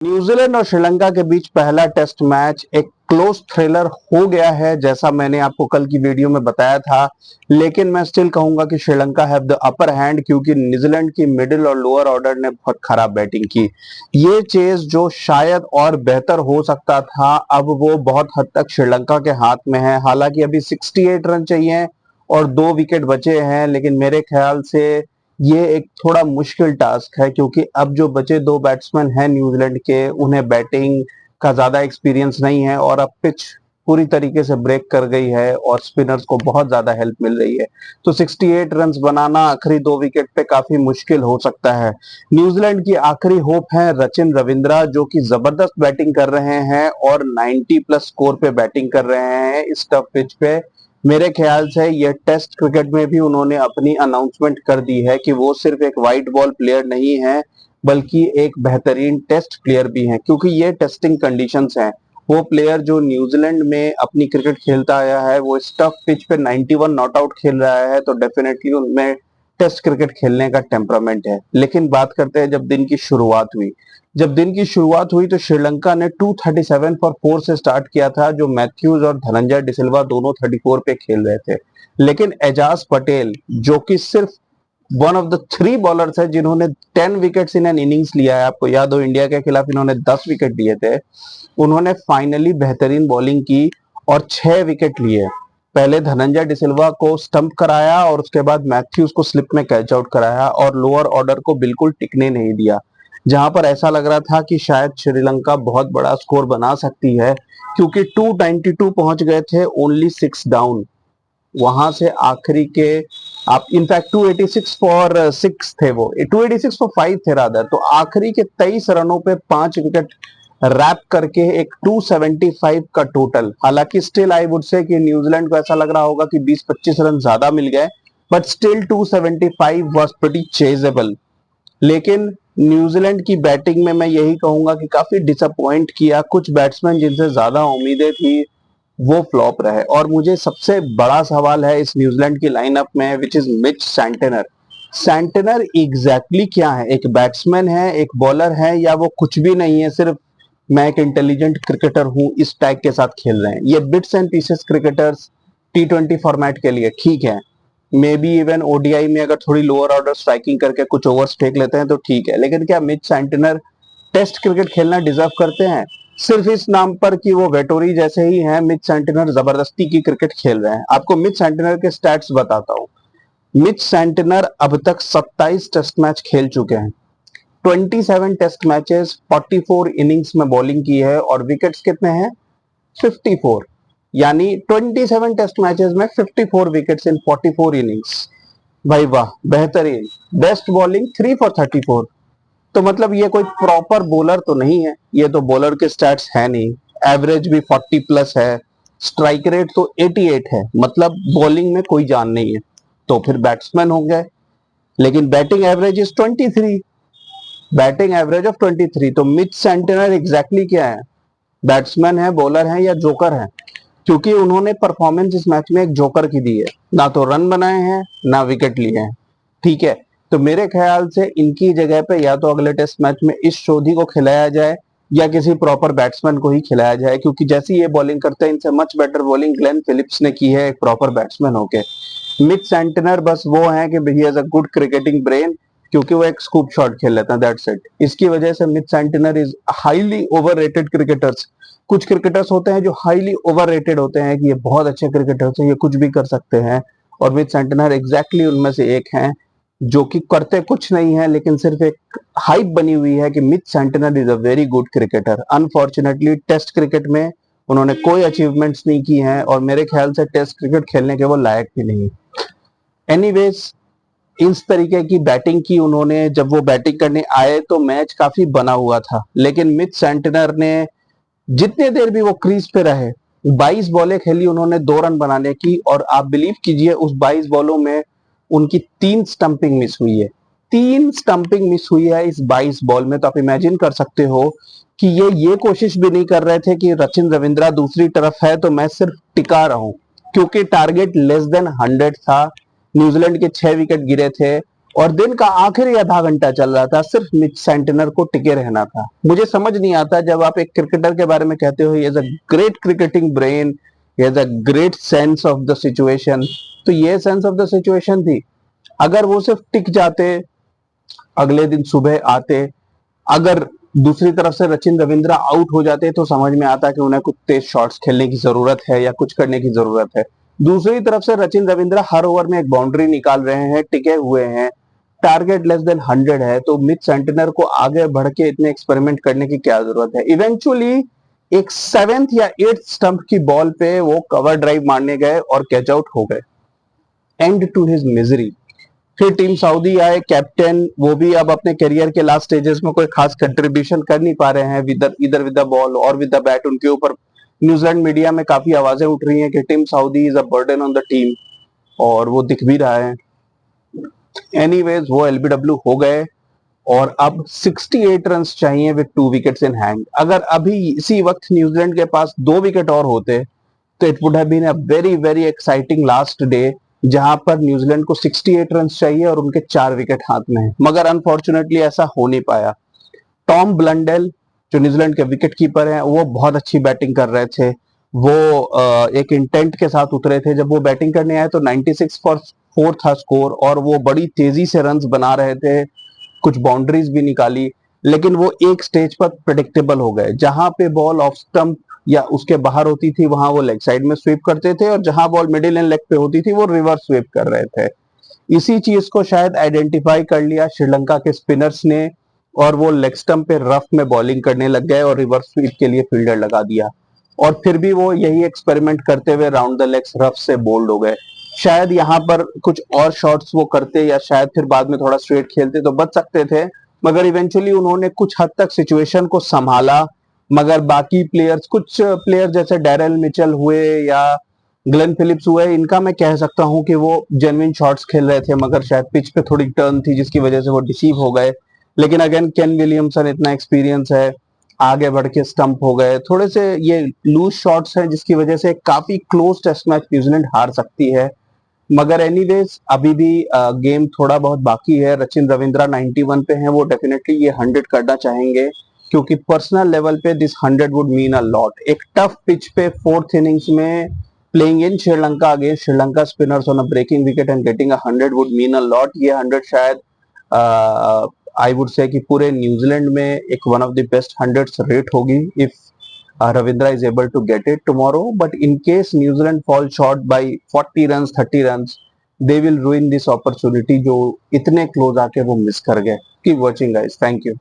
New Zealand और श्रीलंका के बीच पहला टेस्ट मैच एक क्लोज थ्रिलर हो गया है, जैसा मैंने आपको कल की वीडियो में बताया था। लेकिन मैं स्टिल कहूंगा कि Sri Lanka have the upper hand, क्योंकि न्यूजीलैंड की मिडिल और लोअर ऑर्डर ने बहुत खराब बैटिंग की। ये चेज जो शायद और बेहतर हो सकता था, अब वो बहुत हद तक श्रीलंका के हाथ में है। हालांकि अभी 68 रन चाहिए और 2 विकेट बचे हैं, लेकिन मेरे ख्याल से ये एक थोड़ा मुश्किल टास्क है, क्योंकि अब जो बचे 2 बैट्समैन हैं न्यूजीलैंड के, उन्हें बैटिंग का ज्यादा एक्सपीरियंस नहीं है और अब पिच पूरी तरीके से ब्रेक कर गई है और स्पिनर्स को बहुत ज्यादा हेल्प मिल रही है। तो 68 रन्स बनाना आखिरी 2 विकेट पे काफी मुश्किल हो सकता है। न्यूजीलैंड की आखिरी होप है रचिन रविंद्रा, जो कि जबरदस्त बैटिंग कर रहे हैं और 90+ स्कोर पे बैटिंग कर रहे हैं इस टफ पिच पे। मेरे ख्याल से ये टेस्ट क्रिकेट में भी उन्होंने अपनी अनाउंसमेंट कर दी है कि वो सिर्फ एक वाइट बॉल प्लेयर नहीं है, बल्कि एक बेहतरीन टेस्ट प्लेयर भी हैं, क्योंकि ये टेस्टिंग कंडीशंस हैं। वो प्लेयर जो न्यूजीलैंड में अपनी क्रिकेट खेलता आया है, वो इस टफ पिच पे 91 नॉट आउट खेल रहा है, तो डेफिनेटली उनमें टेस्ट क्रिकेट खेलने का टेम्परामेंट है। लेकिन बात करते हैं जब दिन की शुरुआत हुई तो श्रीलंका ने 237 फॉर 4 से स्टार्ट किया था, जो मैथ्यूज और धनंजय डिसिल्वा दोनों 34 पे खेल रहे थे। लेकिन एजाज पटेल, जो कि सिर्फ वन ऑफ द 3 बॉलर्स है जिन्होंने 10 विकेट्स इन एन इनिंग्स लिया है, आपको याद हो इंडिया के खिलाफ इन्होंने 10 विकेट लिए थे, उन्होंने फाइनली बेहतरीन बॉलिंग की और 6 विकेट लिए। पहले धनंजय डिसिल्वा को स्टंप कराया और उसके बाद मैथ्यूज को स्लिप में कैच आउट कराया और लोअर ऑर्डर को बिल्कुल टिकने नहीं दिया। जहां पर ऐसा लग रहा था कि शायद श्रीलंका बहुत बड़ा स्कोर बना सकती है, क्योंकि 292 पहुंच गए थे, ओनली 6 डाउन। वहां से आखिरी के आप इनफैक्ट 286 फॉर 6 थे, वो 286 फॉर 5 थे रादर। तो आखिरी के 23 रनों पे 5 विकेट रैप करके एक 275 का टोटल। हालांकि स्टिल आई वुड से कि न्यूजीलैंड को ऐसा लग रहा होगा कि 20-25 रन ज्यादा मिल गए, but still 275 was pretty chasable. लेकिन न्यूजीलैंड की बैटिंग में मैं यही कहूंगा कि काफी डिसअपॉइंट किया। कुछ बैट्समैन जिनसे ज्यादा उम्मीदें थी वो फ्लॉप रहे, और मुझे सबसे बड़ा सवाल है इस न्यूजीलैंड की लाइनअप में, which is Mitch Santner. Santner exactly क्या है? एक बैट्समैन है, एक बॉलर है, या वो कुछ भी नहीं है, सिर्फ मैं एक इंटेलिजेंट क्रिकेटर हूं, इस टैग के साथ खेल रहे हैं? ये bits and pieces cricketers T20 format के लिए ठीक है, मे बी इवन ओडीआई में अगर थोड़ी लोअर ऑर्डर स्ट्राइकिंग करके कुछ ओवर्स फेंक लेते हैं तो ठीक है, लेकिन क्या मिच सैंटनर टेस्ट क्रिकेट खेलना डिजर्व करते हैं? सिर्फ इस नाम पर कि वो वेटोरी जैसे ही हैं, मिच सेंटिनर जबरदस्ती की क्रिकेट खेल रहे हैं। आपको मिच सेंटिनर के स्टैट्स बताता हूं। मिच सेंटिनर अब तक 27 टेस्ट मैच खेल चुके हैं, 27 टेस्ट मैचेस, 44 इनिंग्स में बॉलिंग की है और विकेट्स कितने हैं? 54। यानी 27 टेस्ट मैचेस में 54 विकेट्स इन 44 इनिंग्स। भाई वाह, बेहतरीन। Best bowling 3 for 34। तो मतलब ये कोई प्रॉपर बॉलर तो नहीं है, ये तो बॉलर के स्टैट्स है नहीं। एवरेज भी 40+ है, स्ट्राइक रेट तो 88 है, मतलब बॉलिंग में कोई जान नहीं है। तो फिर बैट्समैन हो गए, लेकिन batting average is 23, batting average of 23। तो मिच सेंटिनर एग्जैक्टली क्या है? बैट्समैन है, बॉलर है, या जोकर है? क्योंकि उन्होंने परफॉर्मेंस इस मैच में एक जोकर की दी है, ना तो रन बनाए हैं ना विकेट लिए हैं। ठीक है, तो मेरे ख्याल से इनकी जगह पे या तो अगले टेस्ट मैच में इस शोधी को खिलाया जाए या किसी प्रॉपर बैट्समैन को ही खिलाया जाए, क्योंकि जैसी ये बॉलिंग करते हैं इनसे much better bowling Glenn Phillips ने की है एक प्रॉपर बैट्समैन होके। मिच सेंटिनर बस वो है कि he has a good cricketing brain, क्योंकि वो एक स्कूप शॉट खेल लेता है, दैट्स इट। इसकी वजह से Mitch Santner is highly overrated cricketers. कुछ क्रिकेटर्स होते हैं जो हाईली ओवररेटेड होते हैं कि ये बहुत अच्छे क्रिकेटर्स हैं, ये कुछ भी कर सकते हैं, और मिच सेंटिनर एग्जैक्टली उनमें से एक हैं, जो कि करते कुछ नहीं है, लेकिन सिर्फ एक हाइप बनी हुई है कि Mitch Santner is a very good cricketer. Unfortunately test cricket में उन्होंने कोई अचीवमेंट्स नहीं की हैं और मेरे ख्याल से टेस्ट क्रिकेट खेलने के वो लायक भी नहीं। एनीवेज, इस तरीके की बैटिंग की उन्होंने। जब वो बैटिंग करने आए तो मैच काफी बना हुआ था, लेकिन मिच सेंटिनर ने जितने देर भी वो क्रीज पे रहे, 22 बॉलें खेली उन्होंने 2 रन बनाने की, और आप बिलीव कीजिए उस 22 बॉलों में उनकी 3 स्टंपिंग मिस हुई है। 3 स्टंपिंग मिस हुई है इस 22 बॉल में। तो आप इमेजिन कर सकते हो कि ये कोशिश भी नहीं कर रहे थे कि रचिन रविंद्रा दूसरी तरफ है तो मैं सिर्फ टिका रहूं, क्योंकि टारगेट लेस देन 100 था। न्यूजीलैंड के 6 विकेट गिरे थे और दिन का आखिरी आधा घंटा चल रहा था, सिर्फ मिच सेंटिनर को टिके रहना था। मुझे समझ नहीं आता, जब आप एक क्रिकेटर के बारे में कहते हो he is a great cricketing brain, he has a great sense of the situation, तो ये सेंस ऑफ द सिचुएशन थी। अगर वो सिर्फ टिक जाते, अगले दिन सुबह आते, अगर दूसरी तरफ से रचिन रविंद्रा आउट हो जाते तो समझ में आता कि उन्हें कुछ तेज शॉट्स खेलने की जरूरत है या कुछ करने की जरूरत है। दूसरी तरफ से रचिन रविंद्रा हर ओवर में एक बाउंड्री निकाल रहे हैं, टिके हुए हैं, टारगेट लेस देन 100 है, तो मिच सेंटिनर को आगे बढ़ के इतने एक्सपेरिमेंट करने की क्या जरूरत है। इवेंचुअली एक 7th या 8th स्टंप की बॉल पे वो कवर ड्राइव मारने गए और कैच आउट हो गए। And to his misery. फिर टीम सऊदी आए, कैप्टन, वो भी अब अपने करियर के लास्ट स्टेजेस में कोई खास कंट्रीब्यूशन कर नहीं पा रहे हैं, इधर विद द बॉल और विद द बैट। उनके ऊपर न्यूजीलैंड मीडिया में काफी आवाजें उठ रही हैं कि team Saudi is a burden on the team, और वो दिख भी रहा है। एनीवेज वो एलबीडब्ल्यू हो गए और अब 68 रन्स चाहिए विद 2 विकेट्स इन हैंड। अगर अभी इसी वक्त न्यूजीलैंड के पास 2 विकेट और होते तो it would have been a very very exciting last day, जहां पर न्यूजीलैंड को 68 रन्स चाहिए और उनके 4 विकेट हाथ में है, मगर अनफॉर्चुनेटली ऐसा हो नहीं पाया। टॉम ब्लंडेल जो न्यूजीलैंड के विकेट कीपर हैं, वो बहुत अच्छी बैटिंग कर रहे थे। वो एक इंटेंट के साथ उतरे थे। जब वो बैटिंग करने आए तो 96 फॉर 4 था स्कोर, और वो बड़ी तेजी से रन्स बना रहे थे, कुछ बाउंड्रीज भी निकाली, लेकिन वो एक स्टेज पर प्रेडिक्टेबल हो गए। जहां पे बॉल ऑफ स्टंप या उसके बाहर होती थी वहां वो लेग साइड में स्वीप करते थे, और जहां बॉल मिडिल एंड लेग पे होती थी वो रिवर्स स्वीप कर रहे थे। इसी चीज को शायद आइडेंटिफाई कर लिया श्रीलंका के स्पिनर्स ने, और वो लेग स्टंप पे रफ में बॉलिंग करने लग गए और रिवर्स स्वीप के लिए फील्डर लगा दिया। और फिर भी वो यही एक्सपेरिमेंट करते हुए राउंड द लेग्स रफ से बोल्ड हो गए। शायद यहाँ पर कुछ और शॉट्स वो करते, या शायद फिर बाद में थोड़ा स्ट्रेट खेलते तो बच सकते थे, मगर इवेंचुअली उन्होंने कुछ हद तक सिचुएशन को संभाला। मगर बाकी प्लेयर्स, कुछ प्लेयर जैसे डैरेल मिचेल हुए या ग्लेन फिलिप्स हुए, इनका मैं कह सकता हूं कि वो जेन्युइन शॉट्स खेल रहे थे, मगर शायद पिच पे थोड़ी टर्न थी जिसकी वजह से वो डिसीव हो गए। लेकिन अगेन केन विलियमसन इतना एक्सपीरियंस है, आगे बढ़ के स्टंप हो गए। थोड़े से ये लूज शॉट्स हैं जिसकी वजह से काफी क्लोज टेस्ट मैच न्यूजीलैंड हार सकती है। मगर एनीवेज अभी भी गेम थोड़ा बहुत बाकी है। रचिन रविंद्रा 91 पे हैं, वो डेफिनेटली ये 100 करना चाहेंगे, क्योंकि पर्सनल लेवल पे this 100 would mean a lot. एक टफ पिच पे 4th इनिंग्स में playing in Sri Lanka against Sri Lanka spinners on a breaking wicket and getting a 100 would mean a lot. ये 100 शायद आई वुड से कि पूरे न्यूजीलैंड में एक one of the best 100 rate होगी if Ravindra is able to get it tomorrow. But in case New Zealand falls short by 40 runs, 30 runs, they will ruin this opportunity जो इतने close आके वो miss कर गए। Keep watching guys. Thank you.